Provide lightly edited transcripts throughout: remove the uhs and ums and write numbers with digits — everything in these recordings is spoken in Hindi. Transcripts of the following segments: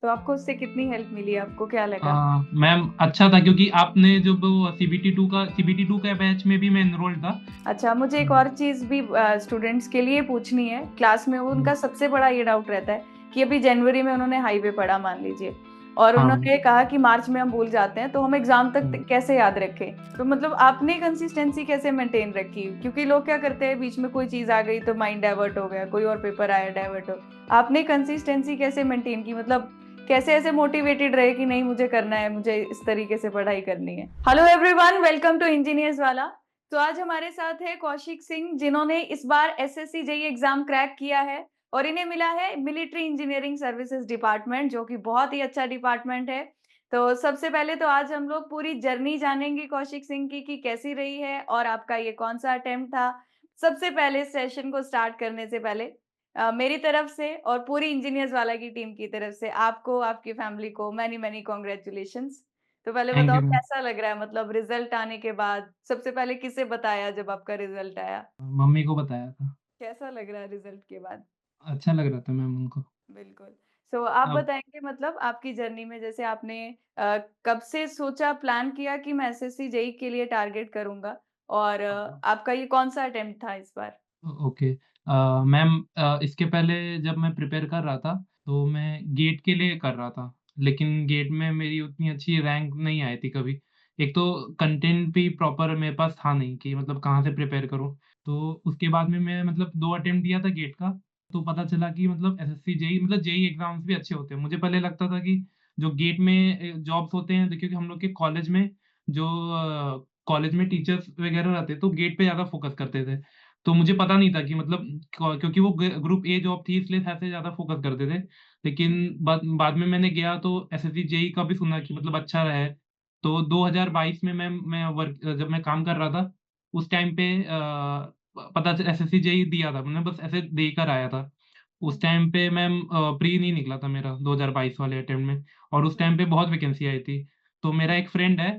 तो आपको उससे कितनी हेल्प मिली? आपको क्या अ, लगा? मैम अच्छा था क्योंकि आपने जब वो सीबीटी 2 का बैच में भी मैं एनरोल्ड था। अच्छा, मुझे एक और चीज़ भी स्टूडेंट्स के लिए पूछनी है। क्लास में वो उनका सबसे बड़ा ये डाउट रहता है कि अभी जनवरी में उन्होंने हाईवे पढ़ा मान लीजिए, और हाँ उन्होंने कहा कि मार्च में हम भूल जाते हैं, तो हम एग्ज़ाम तक कैसे याद रखें? तो मतलब आपने कंसिस्टेंसी कैसे मेंटेन रखी? क्योंकि लोग क्या करते हैं, बीच में कोई चीज़ आ गई तो माइंड डाइवर्ट हो गया, कोई और पेपर आया डाइवर्ट हो। आपने कंसिस्टेंसी कैसे मेंटेन की? मतलब कैसे ऐसे मोटिवेटेड रहे कि नहीं मुझे करना है, मुझे इस तरीके से पढ़ाई करनी है? Hello everyone, welcome to engineers वाला। तो आज हमारे साथ है कौशिक सिंह, जिन्होंने इस बार एसएससी जेईई एग्जाम क्रैक किया है और इन्हें मिला है मिलिट्री इंजीनियरिंग सर्विसेज डिपार्टमेंट, जो कि बहुत ही अच्छा डिपार्टमेंट है। तो सबसे पहले तो आज हम लोग पूरी जर्नी जानेंगे कौशिक सिंह की कि कैसी रही है और आपका ये कौन सा अटेम्प्ट था। सबसे पहले सेशन को स्टार्ट करने से पहले मेरी तरफ से और पूरी इंजीनियर्स वाला की टीम की तरफ से आपको, आपकी फैमिली को मैनी मैनी कॉन्ग्रेचुलेशंस। तो पहले थैंक बताओ यू मैम। कैसा लग रहा है, मतलब रिजल्ट आने के बाद सबसे पहले किसे बताया जब आपका रिजल्ट आया? मम्मी को बताया था। कैसा लग रहा है रिजल्ट के बाद? अच्छा लग रहा था मैम उनको। बिल्कुल। सो आप अब बताएँगे मतलब आपकी जर्नी में जैसे आपने कब से सोचा, प्लान किया कि मैं एसएससी जेईई के लिए टारगेट करूँगा, और आपका ये कौन-सा अटेम्प्ट था इस बार? ओके। मैम, इसके पहले जब मैं प्रिपेयर कर रहा था तो मैं गेट के लिए कर रहा था, लेकिन गेट में मेरी उतनी अच्छी रैंक नहीं आई थी कभी। एक तो कंटेंट भी प्रॉपर मेरे पास था नहीं कि मतलब कहाँ से प्रिपेयर करूँ। तो उसके बाद में मैं मतलब 2 अटेम्प्ट दिया था गेट का, तो पता चला कि मतलब एसएससी जेईई मतलब जेईई एग्ज़ाम्स भी अच्छे होते हैं। मुझे पहले लगता था कि जो गेट में जॉब्स होते हैं, देखिए कि हम लोग के कॉलेज में जो कॉलेज में टीचर्स वगैरह रहते तो गेट पे ज़्यादा फ़ोकस करते थे। तो मुझे पता नहीं था कि मतलब क्योंकि वो ग्रुप ए जॉब थी इसलिए ऐसे ज़्यादा फ़ोकस करते थे। लेकिन बाद बाद में मैंने गया तो एसएससी जेईई का भी सुना कि मतलब अच्छा है। तो 2022 में जब मैं काम कर रहा था, उस टाइम पे पता चला एसएससी जेईई दिया था। मैंने बस ऐसे देकर आया था। उस हुँ, टाइम पे मैम प्री नहीं निकला था मेरा 2022 वाले अटेम्प्ट में, और उस हुँ, टाइम पे बहुत वैकेंसी आई थी। तो मेरा एक फ्रेंड है,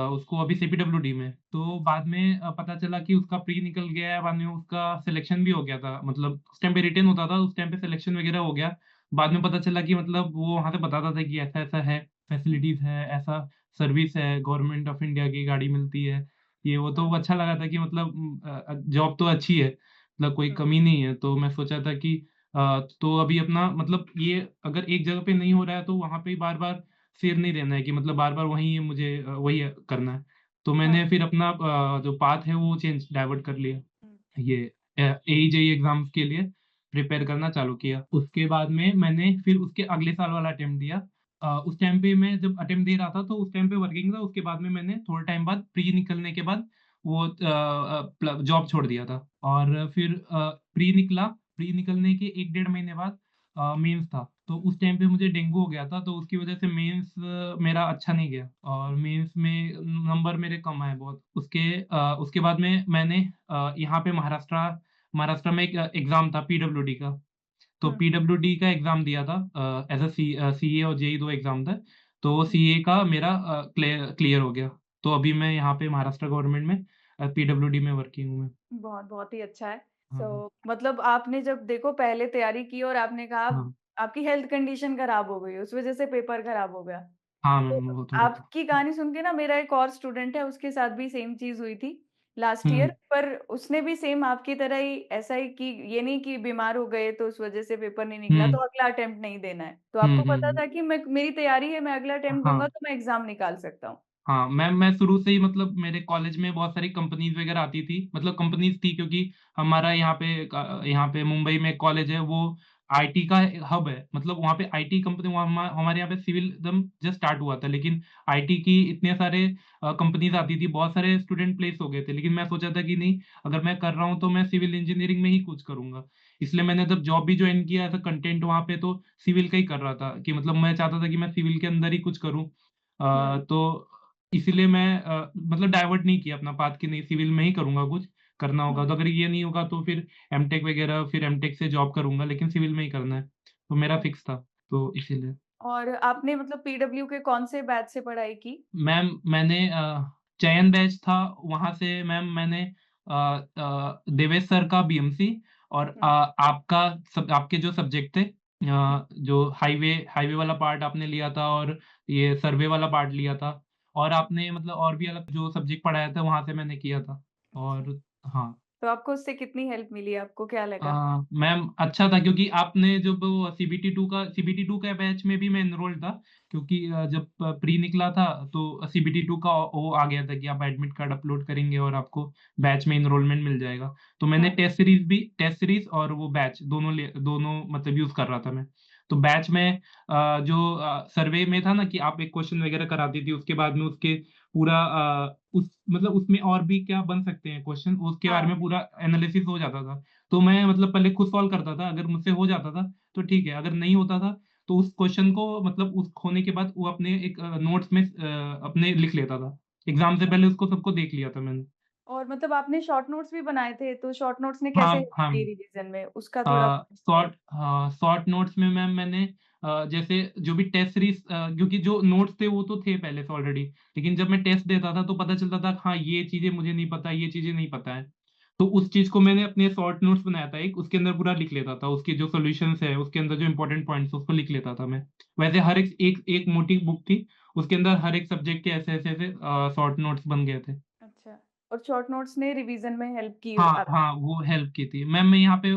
उसको अभी सीपीडब्ल्यूडी में, तो बाद में पता चला कि उसका प्री निकल गया है, बाद में उसका सिलेक्शन भी हो गया था। मतलब उस टाइम पे रिटेन होता था, उस टाइम पे सिलेक्शन वगैरह हो गया। बाद में पता चला कि मतलब वो वहाँ से बताता था कि ऐसा-ऐसा है, हुँ, फैसिलिटीज़ है, ऐसा सर्विस है, गवर्नमेंट ऑफ इंडिया की गाड़ी मिलती है, ये वो। तो हुँ, अच्छा लगा था कि मतलब जॉब तो अच्छी है, मतलब कोई हुँ, कमी नहीं है। तो मैं सोचा था कि तो अभी अपना मतलब ये अगर एक जगह पे नहीं हो रहा है तो वहाँ पे ही बार-बार सिर नहीं देना है कि मतलब बार-बार वही मुझे वही करना है। तो हाँ, मैंने फिर अपना जो पाथ है वो डाइवर्ट कर लिया। हुँ, ये एई जेईई एग्ज़ाम्स के लिए प्रिपेयर करना चालू किया। उसके बाद में मैंने फिर उसके अगले साल वाला अटेम्प्ट दिया। उस टाइम पे मैं जब अटेम्प्ट दे रहा था तो उस टाइम पे वर्किंग था, उसके बाद में मैंने थोड़े टाइम बाद प्री निकलने के बाद वो जॉब छोड़ दिया था। और फिर प्री निकलने के 1 डेढ़ महीने बाद मेंस था। तो उस टाइम पे मुझे डेंगू हो गया था, तो उसकी वजह से मेंस मेरा अच्छा नहीं गया और मेंस में नंबर मेरे कम आए बहुत। उसके बाद में मैंने यहाँ पे महाराष्ट्र में एक एग्ज़ाम था पीडब्ल्यूडी का। तो हुँ, पीडब्ल्यूडी का एग्ज़ाम दिया था, एज़ सीए और जेईई 2 एग्ज़ाम था। तो हुँ, सीए का मेरा क्लियर हो गया। तो अभी मैं यहाँ पे महाराष्ट्र गवर्नमेंट में पीडब्ल्यूडी में वर्किंग हूँ मैं। बहुत, बहुत ही अच्छा है। हाँ, मतलब आपने जब देखो पहले तैयारी की और आपने कहा हाँ। आपकी हेल्थ कंडीशन खराब हो गई, उस वज़ह से पेपर खराब हो गया। हाँ तो मैम, वो थोड़ा था। आपकी कहानी सुन के ना मेरा एक और स्टूडेंट है, उसके साथ भी सेम चीज़ हुई थी लास्ट ईयर, हुँ, पर उसने भी सेम आपकी तरह ही ऐसा ही कि ये नहीं कि बीमार हो गए तो उस वज़ह से पेपर नहीं निकला हुँ, तो अगला अटेम्प्ट नहीं देना है। तो हुँ, आपको हुँ, पता हुँ। था कि मैं मेरी तैयारी है, मैं अगला अटेम्प्ट दूँगा हाँ। तो मैं एग्ज़ाम निकाल सकता हूँ। हाँ, मैं शुरू से ही मतलब मेरे कॉलेज में बहुत सारी कंपनीज़ वग़ैरह आती थी। मतलब कंपनीज़ थी क्योंकि हमारा यहाँ पे मुंबई में कॉलेज है, वो आईटी का हब है। मतलब वहाँ पे आईटी कंपनी हमारे यहाँ पे सिविल एकदम जस्ट स्टार्ट हुआ था, लेकिन आईटी की इतने सारे कंपनीज़ आती थी, बहुत सारे स्टूडेंट प्लेस हो गए थे। लेकिन मैं सोचा था कि नहीं, अगर मैं कर रहा हूँ तो मैं सिविल इंजीनियरिंग में ही कुछ करूँगा। इसलिए मैंने जब जॉब भी जॉइन किया एज़ अ कंटेंट वहाँ पे, तो सिविल का ही कर रहा था कि मतलब मैं चाहता था कि मैं सिविल के अंदर ही कुछ करूँ। हुँ, तो इसीलिए मैं मतलब डाइवर्ट नहीं किया अपना पाथ कि नहीं सिविल में ही करूँगा कुछ, करना होगा। हुँ, तो अगर ये नहीं होगा तो फिर एमटेक वगैरह, फिर एमटेक से जॉब करूँगा, लेकिन सिविल में ही करना है। तो मेरा हुँ। फिक्स था, तो इसीलिए। और आपने मतलब पीडब्ल्यू के कौन से बैच से पढ़ाई की? मैम मैंने चयन बैच था, वहाँ से मैम मैंने देवेश सर का बीएमसी और हुँ, आपके जो सब्जेक्ट थे जो हाईवे हाईवे वाला पार्ट आपने लिया था और ये सर्वे वाला पार्ट लिया था और आपने मतलब और भी अलग जो सब्जेक्ट पढ़ाया था वहाँ से मैंने किया था। अच्छा। और हाँ। तो आपको उससे कितनी हेल्प मिली? आपको क्या लगा? मैम अच्छा था क्योंकि आपने जब वो सीबीटी 2 का बैच में भी मैं एनरोल्ड था क्योंकि जब प्री निकला था तो सीबीटी 2 का वो आ गया था कि आप एडमिट कार्ड अपलोड करेंगे और आपको बैच में एनरोलमेंट मिल जाएगा। तो मैंने हाँ। टेस्ट सीरीज और वो बैच दोनों मतलब यूज़ कर रहा था मैं। तो बैच में जो सर्वे में था ना कि आप एक क्वेश्चन वगैरह कराती थी उसके बाद में उसके पूरा उस मतलब उसमें और भी क्या बन सकते हैं क्वेश्चन उसके बारे हाँ। में पूरा एनालिसिस हो जाता था। तो मैं मतलब पहले खुद सॉल्व करता था, अगर मुझसे हो जाता था, तो ठीक है, अगर नहीं होता था, तो उस क्वेश्चन को मतलब उस होने के बाद वो अपने एक नोट्स में अपने लिख लेता था। एग्ज़ाम से पहले उसको सबको देख लिया था मैंने। और मतलब आपने शॉर्ट नोट्स भी बनाए थे, तो शॉर्ट नोट्स ने कैसे हाँ, हेल्प हाँ। की रिवीजन में? उसका थोड़ा बताइए। शॉर्ट नोट्स में मैम मैंने जैसे जो भी टेस्ट सीरीज़ क्योंकि जो नोट्स थे वो तो थे पहले से ऑलरेडी, लेकिन जब मैं टेस्ट देता था तो पता चलता था हाँ, ये चीज़ें मुझे नहीं पता, ये चीज़ें नहीं पता है। तो उस चीज़ को मैंने अपने शॉर्ट नोट्स बनाया था एक, उसके अंदर पूरा लिख लेता था, उसके जो सॉल्यूशंस है, उसके अंदर जो इम्पोर्टेंट पॉइंट्स उसको लिख लेता था मैं। वैसे हर एक एक एक मोटी बुक थी, उसके अंदर हर एक सब्जेक्ट के ऐसे-ऐसे शॉर्ट नोट्स बन गए थे। अच्छा। और शॉर्ट नोट्स ने रिवीजन में हेल्प की हाँ, आपकी? हाँ, वो हेल्प की थी। मैम मैं यहाँ पे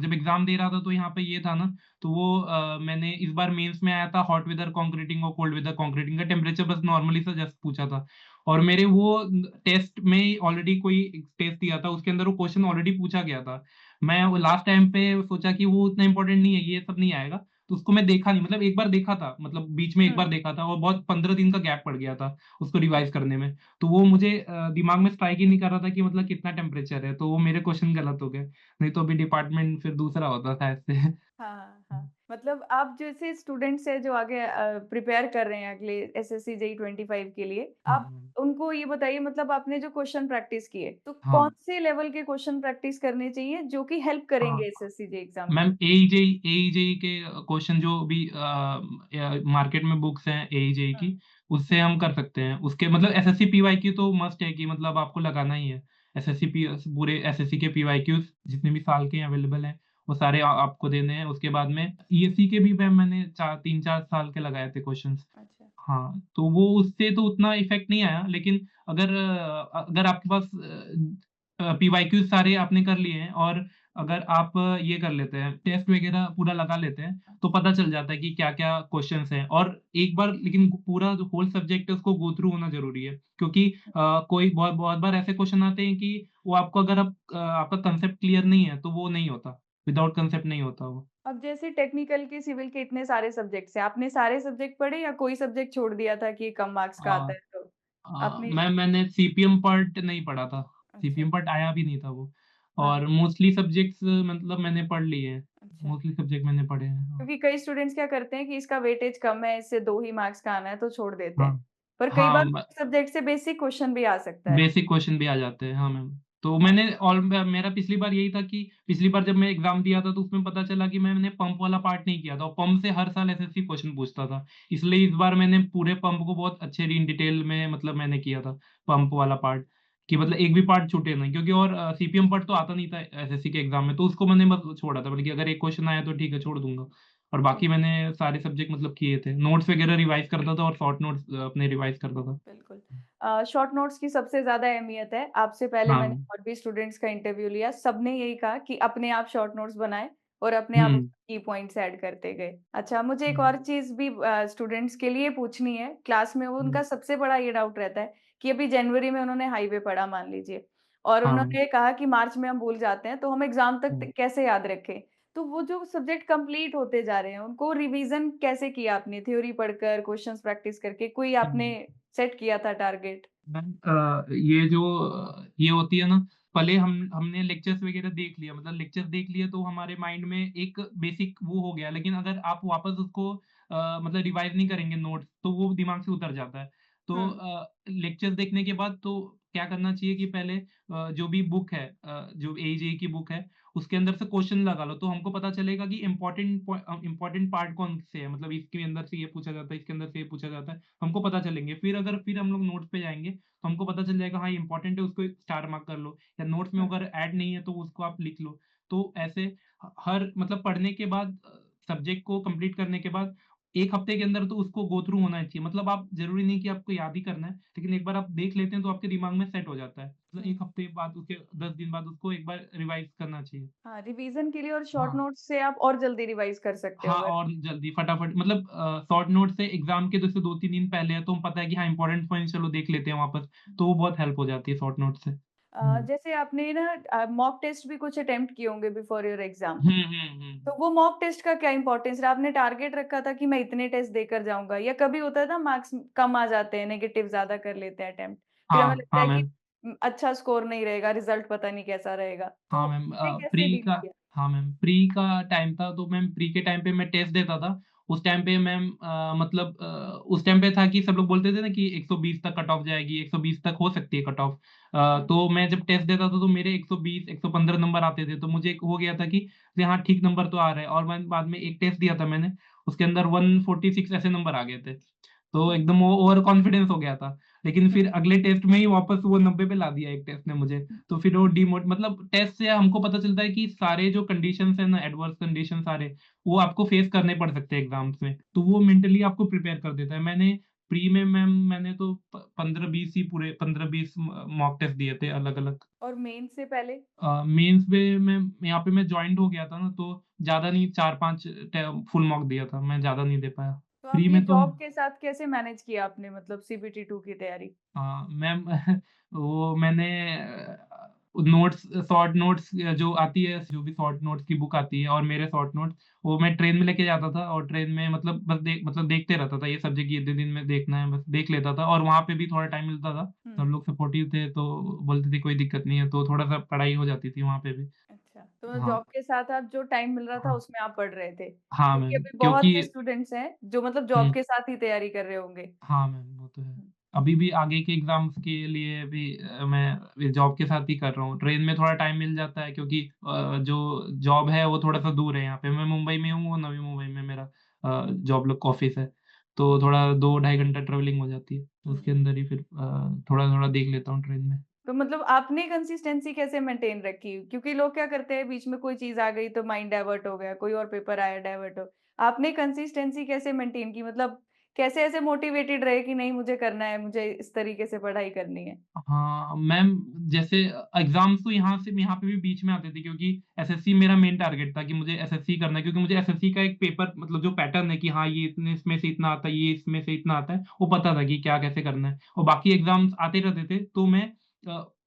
जब एग्ज़ाम दे रहा था तो यहाँ पे ये था ना, तो वो मैंने इस बार मेंस में आया था हॉट वेदर कंक्रीटिंग और कोल्ड वेदर कंक्रीटिंग का टेम्परेचर बस नॉर्मली सा जस्ट पूछा था। और मेरे वो टेस्ट में ऑलरेडी कोई एक टेस्ट दिया था, उसके अंदर वो क्वेश्चन ऑलरेडी पूछा गया था। मैं वो लास्ट टाइम पे सोचा कि वो उतना इम्पोर्टेंट नहीं है, ये सब नहीं आएगा, तो उसको मैं देखा नहीं मतलब एक बार देखा था, मतलब बीच में एक हुँ। बार देखा था और बहुत 15 दिन का गैप पड़ गया था उसको रिवाइज़ करने में। तो वो मुझे दिमाग में स्ट्राइक ही नहीं कर रहा था कि मतलब कितना टेम्परेचर है, तो वो मेरे क्वेश्चन गलत हो गए। नहीं तो अभी डिपार्टमेंट फिर दूसरा होता था ऐसे। हाँ, हाँ। मतलब आप जैसे स्टूडेंट्स हैं जो आगे प्रिपेयर कर रहे हैं अगले एसएससी जेईई 25 के लिए, आप हाँ, उनको ये बताइए मतलब आपने जो क्वेश्चन प्रैक्टिस किए, तो हाँ, कौन से लेवल के क्वेश्चन प्रैक्टिस करने चाहिए जो कि हेल्प करेंगे हाँ। एसएससी जेईई एग्ज़ाम के मैम लिए? एईजेई के क्वेश्चन जो भी मार्केट में बुक्स हैं एईजेई हुँ, की, उससे हुँ, हम कर सकते हैं। उसके मतलब एसएससी पीवाईक्यू तो मस्ट है कि मतलब आपको लगाना ही है। पूरे एसएससी के पीवाईक्यूज़ जितने भी साल के अवेलेबल हैं, वो सारे आपको देने हैं। उसके बाद में ईएससी के भी मैम मैंने 3-4 साल के लगाए थे क्वेश्चन्स। अच्छा। हाँ, तो वो उससे तो उतना इफ़ेक्ट नहीं आया, लेकिन अगर आपके पास पीवाईक्यूज़ सारे आपने कर लिए हैं और अगर आप ये कर लेते हैं, टेस्ट वगैरह पूरा लगा लेते हैं, तो पता चल जाता है कि क्या-क्या क्वेश्चन्स हैं और एक बार लेकिन पूरा जो होल सब्जेक्ट है उसको गो थ्रू होना ज़रूरी है। क्योंकि कोई बहुत बहुत बार ऐसे क्वेश्चन आते हैं कि वो आपको अगर आपका कांसेप्ट क्लियर नहीं है, तो वो नहीं होता, विदाउट कांसेप्ट नहीं होता वो। अब जैसे टेक्निकल के, सिविल के इतने सारे सब्जेक्ट्स हैं, आपने सारे सब्जेक्ट पढ़े या कोई सब्जेक्ट छोड़ दिया था कि ये कम मार्क्स का आता हाँ। है तो? आपने मैंने सीपीएम पार्ट नहीं पढ़ा था। अच्छा, सीपीएम पार्ट आया भी नहीं था वो हाँ, और मोस्टली सब्जेक्ट्स मतलब मैंने पढ़ लिए हैं। अच्छा। मोस्टली सब्जेक्ट मैंने पढ़े हैं। हाँ। क्योंकि कई स्टूडेंट्स क्या करते हैं कि इसका वेटेज कम है, इससे 2 ही मार्क्स का आना है तो छोड़ देते हाँ। हैं। पर कई हाँ, बार सब्जेक्ट से बेसिक क्वेश्चन भी आ सकता है। बेसिक क्वेश्चन भी आ जाते हैं। हाँ, मैम। तो हाँ, मेरा पिछली बार यही था कि पिछली बार जब मैं एग्ज़ाम दिया था तो उसमें पता चला कि मैंने पंप वाला पार्ट नहीं किया था और पंप से हर साल एसएससी क्वेश्चन पूछता था। इसलिए इस बार मैंने पूरे पंप को बहुत अच्छे इन डिटेल में मतलब मैंने किया था, पंप वाला पार्ट कि मतलब एक भी पार्ट छूटे नहीं क्योंकि और सीपीएम पार्ट तो आता नहीं था एसएससी के एग्ज़ाम में, तो उसको मैंने बस छोड़ा था बल्कि अगर एक क्वेश्चन आया तो ठीक है छोड़ दूँगा और बाकी मैंने सारे सब्जेक्ट मतलब किए थे। नोट्स वगैरह रिवाइज़ करता था और शॉर्ट नोट्स अपने रिवाइज़ करता था। बिल्कुल। शॉर्ट नोट्स की सबसे ज़्यादा अहमियत है। आपसे पहले मैंने हाँ। और भी स्टूडेंट्स का इंटरव्यू लिया, सबने यही कहा कि अपने आप शॉर्ट नोट्स बनाएँ और अपने आप हुँ। की पॉइंट्स ऐड करते गए। अच्छा, मुझे एक हुँ, और चीज़ भी स्टूडेंट्स के लिए पूछनी है। क्लास में वो हुँ, उनका सबसे बड़ा ये डाउट रहता है कि अभी जनवरी में उन्होंने हाईवे पढ़ा मान लीजिए और हाँ, उन्होंने कहा कि मार्च में हम भूल जाते हैं, तो हम एग्ज़ाम तक हुँ, कैसे याद रखें? तो वो जो सब्जेक्ट कंप्लीट होते जा रहे हैं, उनको रिवीज़न कैसे किया आपने? थ्योरी पढ़कर, क्वेश्चन्स प्रैक्टिस करके, कोई आपने हुँ। सेट किया था टारगेट? मैम ये होती है ना, पहले हमने लेक्चर्स वगैरह देख लिया मतलब लेक्चर्स देख लिए तो हमारे माइंड में एक बेसिक वो हो गया, लेकिन अगर आप वापस उसको मतलब रिवाइज़ नहीं करेंगे नोट्स, तो वो दिमाग से उतर जाता है। तो हुँ, लेक्चर्स देखने के बाद तो क्या करना चाहिए कि पहले जो भी बुक है जो एजेई की बुक है, उसके अंदर से क्वेश्चन लगा लो, तो हमको पता चलेगा कि इम्पोर्टेंट पार्ट कौन से हैं, मतलब इसके अंदर से ये पूछा जाता है, इसके अंदर से ये पूछा जाता है, हमको पता चलेंगे। फिर हम लोग नोट्स पे जाएँगे, तो हमको पता चल जाएगा हाँ, ये इम्पोर्टेंट है, उसको स्टार मार्क कर लो या नोट्स में हुँ, अगर ऐड नहीं है, तो उसको आप लिख लो। तो ऐसे हर मतलब पढ़ने के बाद सब्जेक्ट को कंप्लीट करने के बाद 1 हफ्ते के अंदर तो उसको गो थ्रू होना ही चाहिए। मतलब आप ज़रूरी नहीं कि आपको याद ही करना है, लेकिन एक बार आप देख लेते हैं तो आपके दिमाग में सेट हो जाता है। मतलब हुँ। 1 हफ्ते बाद उसके 10 दिन बाद उसको एक बार रिवाइज़ करना चाहिए। हाँ, रिवीज़न के लिए और शॉर्ट हाँ। नोट्स से आप और जल्दी रिवाइज़ कर सकते हो हाँ, अगर और जल्दी फटाफट मतलब शॉर्ट नोट से एग्ज़ाम के जैसे 2-3 दिन पहले है, तो हम पता है कि हाँ, इम्पोर्टेंट पॉइंट्स चलो देख लेते हैं वापस, तो वो बहुत हेल्प हो जाती है शॉर्ट नोट से। हुँ। जैसे आपने ना मॉक टेस्ट भी कुछ अटेम्प्ट किए होंगे बिफोर योर एग्ज़ाम। हुँ, हुँ, हुँ। तो वो मॉक टेस्ट का क्या इम्पोर्टेंस रहा? आपने टारगेट रखा था कि मैं इतने टेस्ट देकर जाऊँगा या कभी होता है ना मार्क्स कम आ जाते हैं, नेगेटिव ज़्यादा कर लेते हैं अटेम्प्ट। फिर हमें हाँ, लगता हाँ है कि मैम। अच्छा स्कोर नहीं रहेगा, रिज़ल्ट पता नहीं कैसा रहेगा। तो हाँ मैम उससे कैसे प्री डील का किया? हाँ मैम, प्री का टाइम था तो मैम प्री के टाइम पे मैं टेस्ट देता था। उस टाइम पे मैम मतलब उस टाइम पे था कि सब लोग बोलते थे ना कि 120 तक कट ऑफ जाएगी, 120 तक हो सकती है कट ऑफ। हुँ, तो मैं जब टेस्ट देता था तो मेरे 120, 115 नंबर आते थे, तो मुझे एक हो गया था कि हाँ, ठीक नंबर तो आ रहा है और मैं बाद में एक टेस्ट दिया था मैंने, उसके अंदर 146 ऐसे नंबर आ गए थे। तो हुँ, एकदम वो ओवर कॉन्फिडेंस हो गया था। लेकिन हुँ, फिर अगले टेस्ट में ही वापस वो 90 पे ला दिया एक टेस्ट ने मुझे। तो फिर वो मतलब टेस्ट से हमको पता चलता है कि सारे जो कंडीशंस हैं ना, एडवर्स कंडीशन सारे, वो आपको फेस करने पड़ सकते हैं एग्ज़ाम्स में। तो वो मेंटली आपको प्रिपेयर कर देता है। मैंने प्री में मैम मैंने तो प 15-20 ही पूरे 15-20 मॉक टेस्ट दिए थे अलग-अलग। और मेन से पहले? मेंस में मैं यहाँ पे मैं जॉइंट हो गया था ना, तो ज़्यादा नहीं 4-5 फुल मॉक दिया था, मैं ज़्यादा नहीं दे पाया। तो आप प्री ये में तो जॉब के साथ कैसे मैनेज किया आपने मतलब सीबीटी 2 की तैयारी? हाँ, मैम वो मैंने नोट्स शॉर्ट नोट्स जो आती है, जो भी शॉर्ट नोट्स की बुक आती है और मेरे शॉर्ट नोट्स, वो मैं ट्रेन में लेके जाता था और ट्रेन में मतलब बस मतलब देखते रहता था, ये सब्जेक्ट ये इतने दिन में देखना है, बस देख लेता था और वहाँ पे भी थोड़ा टाइम मिलता था। हुँ, सब लोग सपोर्टिव थे, तो बोलते थे कोई दिक्कत नहीं है, तो थोड़ा-सा पढ़ाई हो जाती थी वहाँ पे भी। अच्छा। तो हाँ, जॉब के साथ आप जो टाइम मिल रहा था हाँ, उसमें आप पढ़ रहे थे। हाँ क्योंकि मैम, अभी बहुत क्योंकि से स्टूडेंट्स हैं जो मतलब जॉब हुँ। के साथ ही तैयारी कर रहे होंगे। हाँ मैम, वो तो है। हुँ, अभी भी आगे के एग्ज़ाम्स के लिए भी मैं जॉब के साथ ही कर रहा हूँ। ट्रेन में थोड़ा टाइम मिल जाता है क्योंकि जो जॉब है वो थोड़ा-सा दूर है यहाँ पे। मैं मुंबई में हूँ, वो नवी मुंबई में मेरा जॉब लोग का ऑफ़िस है। तो थोड़ा 2 ढाई घंटा ट्रैवलिंग हो जाती है। तो हुँ। उसके अंदर ही फिर थोड़ा-थोड़ा देख लेता हूँ ट्रेन में। तो मतलब आपने कंसिस्टेंसी कैसे मेंटेन रखी? क्योंकि लोग क्या करते हैं बीच में कोई चीज़ आ गई तो माइंड डाइवर्ट हो गया, कोई और पेपर आया डाइवर्ट हो। आपने कंसिस्टेंसी कैसे मेंटेन की? मतलब कैसे ऐसे मोटिवेटेड रहे कि नहीं मुझे करना है, मुझे इस तरीके से पढ़ाई करनी है? हाँ, मैम जैसे एग्ज़ाम्स तो यहाँ पे भी बीच में आते थे क्योंकि एसएससी मेरा मेन टारगेट था कि मुझे एसएससी करना है क्योंकि मुझे एसएससी का एक पेपर मतलब जो पैटर्न है कि हाँ, ये इतने इसमें से इतना आता है, ये इसमें से इतना आता है, वो पता था कि क्या कैसे करना है। और बाकी एग्ज़ाम्स आते रहते थे, तो मैं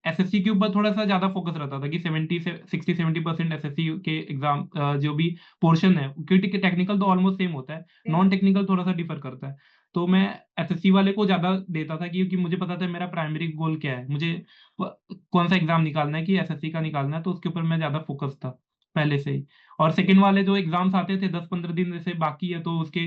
एसएससी के ऊपर थोड़ा-सा ज़्यादा फ़ोकस रहता था कि 70 से 60-70% एसएससी के एग्ज़ाम जो भी पोर्शन है क्योंकि टेक्निकल तो ऑलमोस्ट सेम होता है, सेम नॉन है। टेक्निकल थोड़ा-सा डिफ़र करता है। तो मैं एसएससी वाले को ज़्यादा देता था क्योंकि मुझे पता था मेरा प्राइमरी गोल क्या है। मुझे प कौन-सा एग्ज़ाम निकालना है कि एसएससी का निकालना है, तो उसके ऊपर मैं ज़्यादा फ़ोकस था, पहले से ही। और सेकंड वाले जो एग्ज़ाम्स आते थे 10-15 दिन जैसे बाकी है तो उसके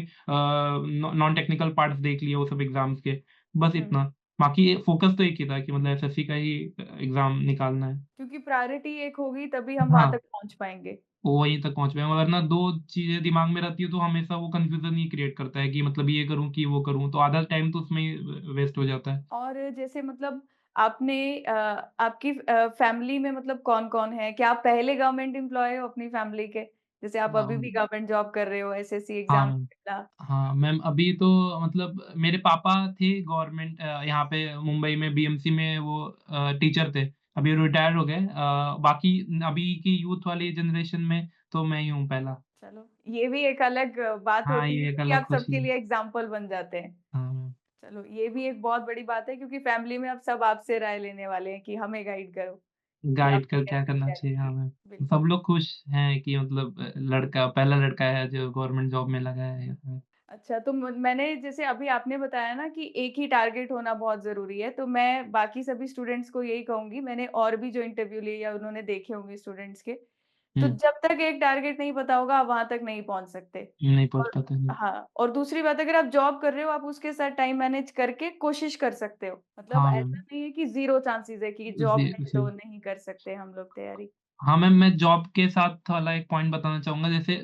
नॉन टेक्निकल पार्ट्स देख लिए वो सब एग्ज़ाम्स के, बस हुँ। इतना। बाकी फ़ोकस तो एक ही था कि मतलब एसएससी का ही एग्ज़ाम निकालना है। क्योंकि प्रायोरिटी एक होगी तभी हम वहाँ हाँ, तक पहुँच पाएँगे। वो वहीं तक पहुँच पाए वरना 2 चीज़ें दिमाग में रहती है तो हमेशा वो कन्फ्यूज़न ही क्रिएट करता है कि मतलब ये करूँ कि वो करूँ, तो आधा टाइम तो उसमें ही वेस्ट हो जाता है। और जैसे मतलब आपने आपकी फैमिली में मतलब कौन-कौन है? क्या आप पहले गवर्नमेंट एम्प्लॉयी हो अपनी फैमिली के? जैसे आप अभी भी हाँ। गवर्नमेंट जॉब कर रहे हो, एसएससी हाँ, एग्ज़ाम मैम। निकला। हाँ, मैम अभी तो मतलब मेरे पापा थे गवर्नमेंट यहाँ पे मुंबई में बीएमसी में वो टीचर थे। अभी रिटायर हो गए। बाकी अभी की यूथ वाली जनरेशन में तो मैं ही हूँ पहला। चलो, ये भी एक अलग बात हाँ, होती है ये एक क्योंकि अलग आप खुशी सबके है। लिए एग्ज़ाम्पल बन जाते हैं। हाँ, मैम। चलो, ये भी एक बहुत बड़ी बात है क्योंकि फैमिली में अब सब आपसे राय लेने वाले हैं कि हमें गाइड करो, कि गाइड आपने कर क्या कैसे करना तैयारी चाहिए, हाँ की। मैम। बिल्कुल। सब लोग खुश हैं कि मतलब लड़का पहला लड़का है जो गवर्नमेंट जॉब में लगा है। अच्छा, तो मैंने जैसे अभी आपने बताया ना कि एक ही टारगेट होना बहुत ज़रूरी है, तो मैं बाकी सभी स्टूडेंट्स को यही कहूँगी, मैंने और भी जो इंटरव्यू लिए या उन्होंने देखे होंगे स्टूडेंट्स के, तो हुँ, जब तक एक टारगेट नहीं पता होगा, आप वहाँ तक नहीं पहुँच सकते। नहीं पहुँच और पाते हैं। हाँ, और दूसरी बात अगर आप जॉब कर रहे हो, आप उसके साथ टाइम मैनेज करके कोशिश कर सकते हो। मतलब हाँ, ऐसा मैम। नहीं है कि ज़ीरो चांसेज़ है कि जी, जॉब है जी। तो नहीं कर सकते हम लोग तैयारी। हाँ मैम, मैं जॉब के साथ वाला एक पॉइंट बताना चाहूँगा जैसे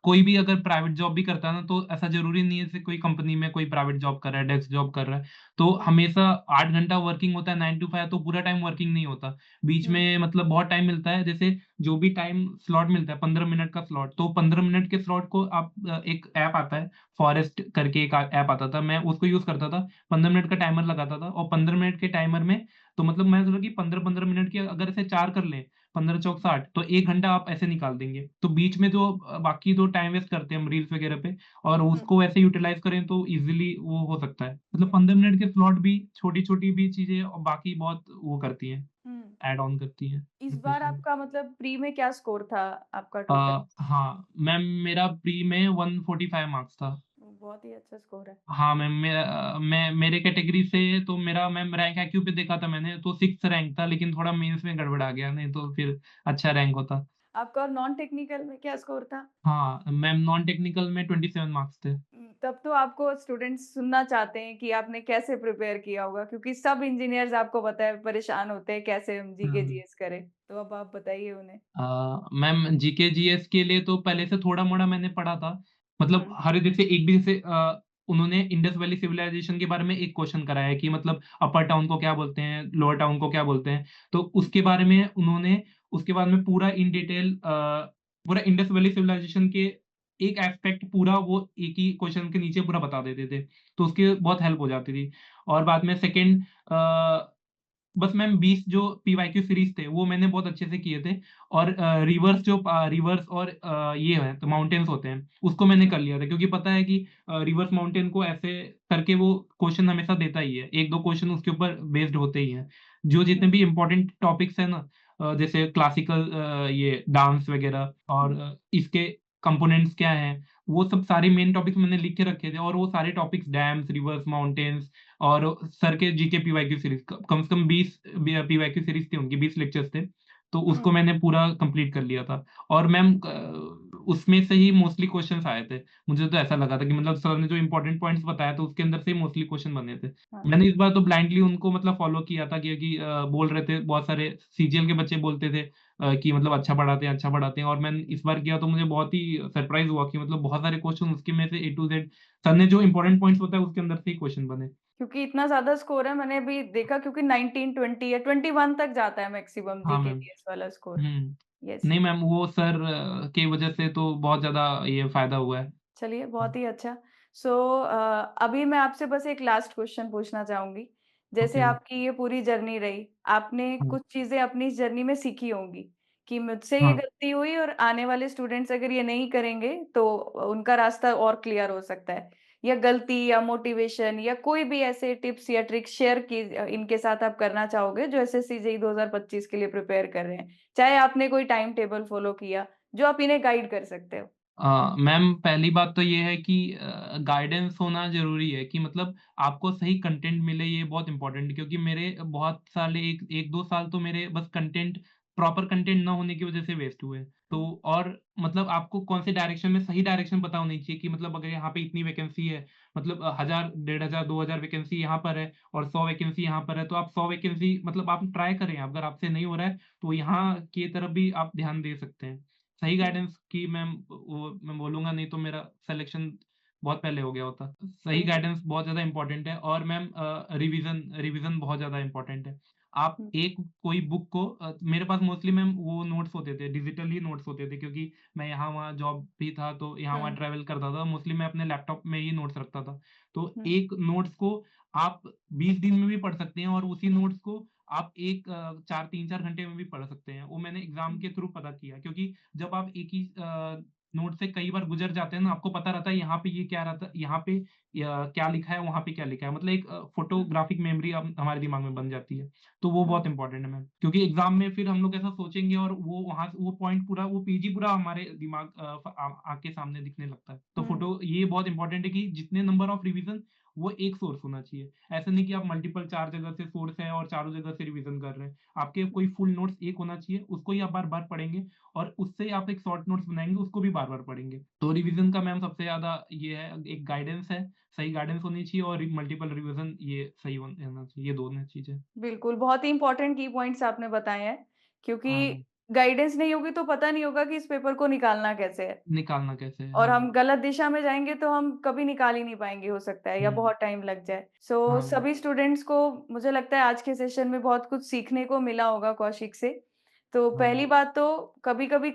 कोई भी अगर प्राइवेट जॉब भी करता है ना, तो ऐसा ज़रूरी नहीं है जैसे कोई कंपनी में कोई प्राइवेट जॉब कर रहा है, डेस्क जॉब कर रहा है, तो हुँ, हमेशा 8 घंटा वर्किंग होता है 9 टू 5 तो पूरा टाइम वर्किंग नहीं होता। बीच हुँ, में मतलब बहुत टाइम मिलता है, जैसे जो भी टाइम स्लॉट मिलता है 15 मिनट का स्लॉट, तो 15 मिनट के स्लॉट को आप एक ऐप आता है, फॉरेस्ट करके एक ऐप आता था, मैं उसको यूज़ करता था। 15 मिनट का टाइमर लगाता था और 15 मिनट के टाइमर में तो मतलब मैं सोचा कि 15-15 मिनट के अगर ऐसे 4 कर लें, 15 चौक 60 तो 1 घंटा आप ऐसे निकाल देंगे। तो बीच में जो बाकी जो टाइम वेस्ट करते हैं हम रील्स वगैरह पे और हुँ, उसको वैसे यूटिलाइज़ करें तो ईज़िली वो हो सकता है। मतलब 15 मिनट के स्लॉट भी छोटी-छोटी भी चीज़ें और बाकी बहुत वो करती हैं, हुँ। ऐड ऑन करती हैं इस बार प्रिपरेशन में। आपका मतलब प्री में क्या स्कोर था आपका अ, टोटल? हाँ, मैम मेरा प्री में 145 मार्क्स था। बहुत ही अच्छा स्कोर है। हाँ, मैम मैं मेरे कैटेगरी से तो मेरा मैम रैंक IQ पे देखा था मैंने तो 6th रैंक था लेकिन थोड़ा मेंस में गड़बड़ा गया, नहीं तो फिर अच्छा रैंक होता। आपका और नॉन टेक्निकल में क्या स्कोर था? हाँ, मैम नॉन टेक्निकल में 27 मार्क्स थे। तब तो आपको स्टूडेंट्स सुनना चाहते हैं कि आपने कैसे प्रिपेयर किया होगा क्योंकि सब इंजीनियर्स आपको पता है परेशान होते हैं कैसे हम जीके हुँ। जीएस करें। तो अब आप बताइए उन्हें। मैम जीके जीएस के लिए तो पहले से थोड़ा-मोड़ा मैंने पढ़ा था। मतलब हुँ, हर जैसे एक भी जैसे उन्होंने इंडस वैली सिविलाइजेशन के बारे में एक क्वेश्चन कराया है कि मतलब अपर टाउन को क्या बोलते हैं, लोअर टाउन को क्या बोलते हैं। तो हुँ, उसके बारे में उन्होंने उसके बाद में पूरा इन डिटेल पूरा इंडस वैली सिविलाइजेशन के एक एस्पेक्ट पूरा वो एक ही क्वेश्चन के नीचे पूरा बता देते थे। तो उसकी बहुत हेल्प हो जाती थी। और बाद में सेकंड बस मैम 20 जो पीवाईक्यू सीरीज़ थे, वो मैंने बहुत अच्छे से किए थे और रिवर्स और ये है तो माउंटेन्स होते हैं, उसको मैंने हुँ, कर लिया था क्योंकि पता है कि रिवर्स माउंटेन को ऐसे करके वो क्वेश्चन हमेशा देता ही है। 1-2 क्वेश्चन उसके ऊपर बेस्ड होते ही हैं। जो जितने हुँ, भी इम्पोर्टेंट टॉपिक्स हैं ना जैसे क्लासिकल ये डांस वगैरह और हुँ, इसके कंपोनेंट्स क्या हैं, वो सब सारे मेन टॉपिक्स मैंने लिख के रखे थे और वो सारे टॉपिक्स डैम्स, रिवर्स, माउंटेन्स और सर के जीके पीवाईक्यू सीरीज़ क कम से कम 20 पीवाईक्यू सीरीज़ थी उनकी, 20 लेक्चर्स थे। तो हुँ, उसको मैंने पूरा कंप्लीट कर लिया था और मैम उसमें से ही मोस्टली क्वेश्चन्स आए थे। मुझे तो ऐसा लगा था कि मतलब सर ने जो इम्पोर्टेंट पॉइंट्स बताया था उसके अंदर से ही मोस्टली क्वेश्चन बने थे। हाँ। मैंने इस बार तो ब्लाइंडली उनको मतलब फ़ॉलो किया था क्योंकि बोल रहे थे बहुत सारे सीजीएल के बच्चे बोलते थे कि मतलब अच्छा पढ़ाते हैं और मैंने इस बार किया तो मुझे बहुत ही सरप्राइज़ हुआ कि मतलब बहुत सारे क्वेश्चन उसके में से ए टू ज़ेड सर ने जो इम्पोर्टेंट पॉइंट्स बताए उसके अंदर से ही क्वेश्चन बने। क्योंकि इतना ज़्यादा स्कोर है मैंने अभी देखा क्योंकि 19, 20 या 21 तक जाता है मैक्सिमम हाँ मैम। जीके-जीएस वाला स्कोर। हुँ। यस। नहीं मैम वो सर की वज़ह से तो बहुत ज़्यादा ये फ़ायदा हुआ है। चलिए बहुत हुँ, ही अच्छा। सो अभी मैं आपसे बस एक लास्ट क्वेश्चन पूछना चाहूँगी। जैसे ओके। आपकी ये पूरी जर्नी रही, आपने हाँ, कुछ चीज़ें अपनी इस जर्नी में सीखी होंगी कि मुझसे ये हाँ। गलती हुई और आने वाले स्टूडेंट्स अगर ये नहीं करेंगे तो उनका रास्ता और क्लियर हो सकता है। या गलती या मोटिवेशन या कोई भी ऐसे टिप्स या ट्रिक्स शेयर इनके साथ आप करना चाहोगे जो एसएससी जेईई 2025 के लिए प्रिपेयर कर रहे हैं? चाहे आपने कोई टाइम टेबल फॉलो किया, जो आप इन्हें गाइड कर सकते हो? मैम पहली बात तो ये है कि गाइडेंस होना ज़रूरी है कि मतलब आपको सही कंटेंट मिले ये बहुत इम्पोर्टेंट है क्योंकि मेरे बहुत साल 1-2 साल तो मेरे बस प्रॉपर कंटेंट ना होने की वज़ह से वेस्ट हुए। तो हुँ, और मतलब आपको कौन से डायरेक्शन में सही डायरेक्शन पता होनी चाहिए कि मतलब अगर यहाँ पे इतनी वैकेंसी है मतलब 1000, 1500, 2000 वैकेंसी यहाँ पर है और 100 वैकेंसी यहाँ पर है, तो आप 100 वैकेंसी मतलब आप ट्राई करें, अगर आपसे नहीं हो रहा है, तो यहाँ की तरफ भी आप ध्यान दे सकते हैं। सही हुँ, गाइडेंस की मैं बोलूँगा नहीं तो मेरा सिलेक्शन बहुत पहले हो गया होता। सही बिल्कुल। गाइडेंस बहुत ज़्यादा इम्पोर्टेंट है और मैम रिवीज़न रिवीज़न बहुत ज़्यादा इम्पोर्टेंट है। आप हुँ, एक कोई बुक को मेरे पास मोस्टली मैम वो नोट्स होते थे, डिजिटल ही नोट्स होते थे क्योंकि मैं यहाँ-वहाँ जॉब भी था तो यहाँ-वहाँ हुँ, ट्रैवल करता था। मोस्टली मैं अपने लैपटॉप में ही नोट्स रखता था। तो हुँ, एक नोट्स को आप 20 दिन में भी पढ़ सकते हैं और उसी नोट्स को आप 3-4 घंटे में भी पढ़ सकते हैं। वो मैंने एग्ज़ाम हुँ, के थ्रू पता किया क्योंकि जब आप एक ही नोट से कई बार गुज़र जाते हैं ना, आपको पता रहता है यहाँ पे ये क्या रहता है, यहाँ पे क्या लिखा है, वहाँ पे क्या लिखा है। मतलब एक हुँ, फ़ोटोग्राफ़िक मेमोरी अब हमारे दिमाग में बन जाती है। तो वो हुँ, बहुत इम्पोर्टेंट है मैम। क्योंकि एग्ज़ाम में फिर हम लोग ऐसा सोचेंगे और वो वहाँ से वो पॉइंट पूरा वो पेज ही पूरा हमारे दिमाग आँख के सामने दिखने लगता है। तो हुँ, ये बहुत इम्पोर्टेंट है कि जितने नंबर ऑफ रिवीज़न वो एक सोर्स होना चाहिए। ऐसा नहीं कि आप मल्टीपल 4 जगह से सोर्स है और चारों जगह से रिवीज़न कर रहे हैं। आपके कोई फुल नोट्स एक होना चाहिए, उसको ही आप बार-बार पढ़ेंगे और उससे ही आप एक शॉर्ट नोट्स बनाएँगे, उसको भी बार-बार पढ़ेंगे। तो रिवीज़न का मैम सबसे ज़्यादा ये है, एक गाइडेंस है, सही गाइडेंस होनी चाहिए और मल्टीपल रिवीज़न ये सही होना चाहिए, ये दोनों चीज़ें। बिल्कुल, बहुत ही इम्पोर्टेंट की पॉइंट्स आपने बताए हैं, क्योंकि हाँ, मैम। गाइडेंस नहीं होगी तो पता नहीं होगा कि इस पेपर को निकालना कैसे है। निकालना कैसे है? और हाँ। हम गलत दिशा में जाएँगे तो हम कभी निकाल ही नहीं पाएँगे हो सकता है या हुँ। बहुत टाइम लग जाए। सो हाँ। सभी स्टूडेंट्स को मुझे लगता है आज के सेशन में बहुत कुछ सीखने को मिला होगा कौशिक से। तो हाँ। पहली बात तो कभी-कभी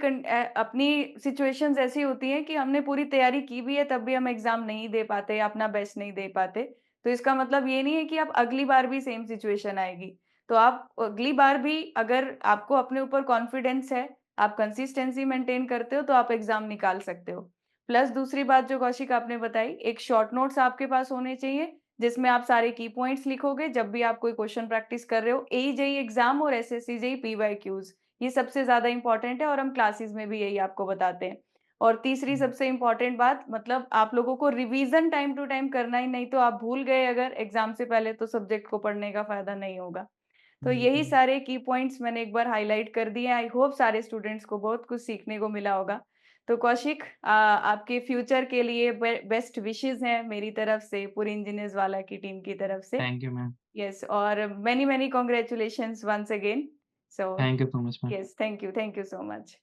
अपनी सिचुएशंस ऐसी होती हैं कि हमने पूरी तैयारी की भी है तब भी हम एग्ज़ाम नहीं दे पाते या अपना बेस्ट नहीं दे पाते। तो इसका मतलब ये नहीं है कि आप अगली बार भी सेम सिचुएशन आएगी। तो आप अगली बार भी अगर आपको अपने ऊपर कॉन्फिडेंस है, आप कंसिस्टेंसी मेंटेन करते हो तो आप एग्ज़ाम निकाल सकते हो। प्लस दूसरी बात जो कौशिक आपने बताई, एक शॉर्ट नोट्स आपके पास होने चाहिए, जिसमें आप सारे की पॉइंट्स लिखोगे जब भी आप कोई क्वेश्चन प्रैक्टिस कर रहे हो। एई-जेईई एग्ज़ाम और एसएससी-जेईई पीवाईक्यूज़ ये सबसे ज़्यादा इम्पोर्टेंट है और हम क्लासेस में भी यही आपको बताते हैं। और तीसरी हुँ। सबसे इम्पोर्टेंट बात मतलब आप लोगों को रिवीज़न टाइम टू टाइम करना ही नहीं तो आप भूल गए अगर एग्ज़ाम से पहले तो सब्जेक्ट को पढ़ने का फ़ायदा नहीं होगा। तो यही बिल्कुल। सारे की पॉइंट्स मैंने एक बार हाइलाइट कर दिए। आई होप सारे स्टूडेंट्स को बहुत कुछ सीखने को मिला होगा। तो कौशिक आपके फ्यूचर के लिए बेस्ट विशेज़ हैं मेरी तरफ से, पूरी इंजीनियर्स वाला की टीम की तरफ से। Thank you ma'am. यस और many many congratulations once again. So thank you so much ma'am. Yes, thank you so much.